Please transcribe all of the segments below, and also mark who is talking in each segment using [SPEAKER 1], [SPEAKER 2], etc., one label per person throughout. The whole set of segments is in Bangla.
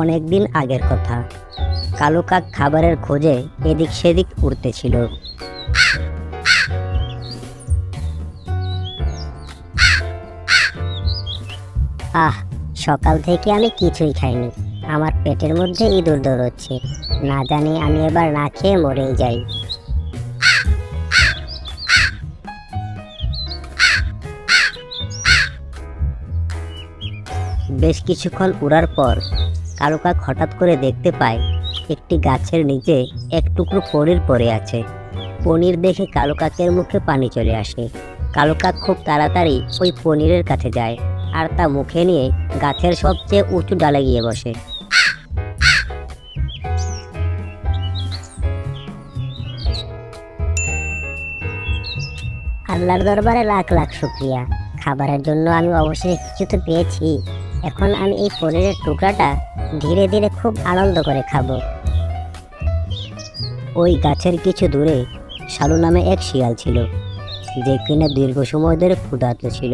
[SPEAKER 1] অনেক দিন আগের কথা। কালো কাক খাবারের খোঁজে এদিক সেদিক উড়তেছিল। আহ, সকাল থেকে আমি কিছুই খাইনি। আমার পেটের মধ্যে ইঁদুর দৌড়চ্ছে। না জানি আমি এবার না খেয়ে মরেই যাই। বেশ কিছুক্ষণ উড়ার পর কালো কাক হঠাৎ করে দেখতে পায় একটি গাছের নিচে এক টুকরো পনির পড়ে আছে। পনির দেখে কালো কাকের মুখে পানি চলে আসে। কালো কাক খুব তাড়াতাড়ি ওই পনিরের কাছে যায় আর তা মুখে নিয়ে গাছের সবচেয়ে উঁচু ডালে গিয়ে বসে। আল্লাহর দরবারে লাখ লাখ শুকরিয়া। খাবারের জন্য আমি অবশ্যই কিছু তো পেয়েছি। এখন আমি এই পনিরের টুকরাটা ধীরে ধীরে খুব আনন্দ করে খাবো। ওই গাছের কিছু দূরে সালু নামে এক শিয়াল ছিল, যে কিনা দীর্ঘ সময় ধরে ক্ষুধার্ত ছিল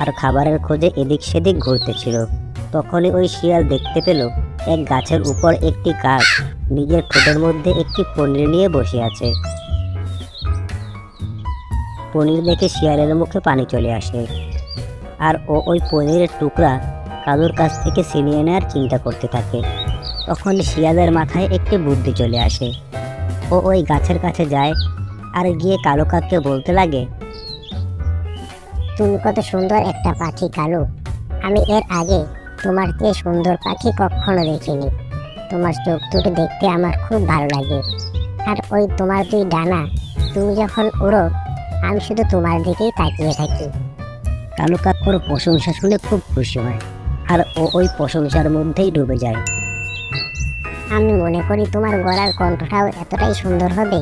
[SPEAKER 1] আর খাবারের খোঁজে এদিক সেদিক ঘুরতেছিল। তখনই ওই শিয়াল দেখতে পেল এক গাছের উপর একটি কাক নিজের ঠোঁটের মধ্যে একটি পনির নিয়ে বসে আছে। পনির দেখে শিয়ালের মুখে পানি চলে আসে আর ও ওই পনিরের টুকরা কালুর কাছ থেকে ছিনিয়ে নেওয়ার চিন্তা করতে থাকে। তখন শিয়ালের মাথায় একটি বুদ্ধি চলে আসে। ও ওই গাছের কাছে যায় আর গিয়ে কালো কাককে বলতে লাগে,
[SPEAKER 2] তুমি কত সুন্দর একটা পাখি কালু। আমি এর আগে তোমার চেয়ে সুন্দর পাখি কখনো দেখিনি। তোমার চোখ দুটো দেখতে আমার খুব ভালো লাগে। আর ওই তোমার দুই ডানা, তুমি যখন উড়ো আমি শুধু তোমার দিকেই তাকিয়ে থাকি।
[SPEAKER 1] কালো কাক ওর প্রশংসা শুনে খুব খুশি হয় আর ও ওই প্রশংসার মধ্যেই ডুবে যায়।
[SPEAKER 2] আমি মনে করি তোমার গলার কণ্ঠটাও এতটাই সুন্দর হবে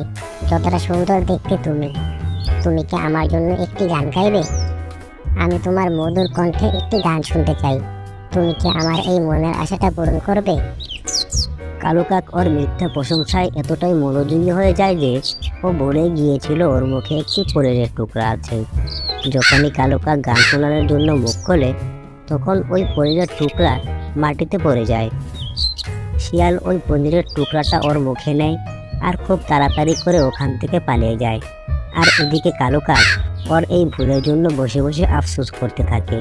[SPEAKER 2] যতটা সুন্দর দেখতে তুমি। তুমি কি আমার জন্য একটি গান গাইবে? আমি তোমার মধুর কণ্ঠে একটি গান শুনতে চাই। তুমি কি আমার এই মনের আশাটা পূরণ করবে?
[SPEAKER 1] কালো কাক ওর মিথ্যা প্রশংসায় এতটাই মনোযোগী হয়ে যায় যে ও বলে গিয়েছিল ওর মুখে একটি পনিরের টুকরা আছে। যখনই কালো কাক গান শোনানোর জন্য মুখ খোলে তখন ওই পনিরের টুকরা মাটিতে পড়ে যায়। শিয়াল ওই পনিরের টুকরাটা ওর মুখে নেয় আর খুব তাড়াতাড়ি করে ওখান থেকে পালিয়ে যায়। আর এদিকে কালো কাক ওর এই ভুলের জন্য বসে বসে আফসোস করতে থাকে।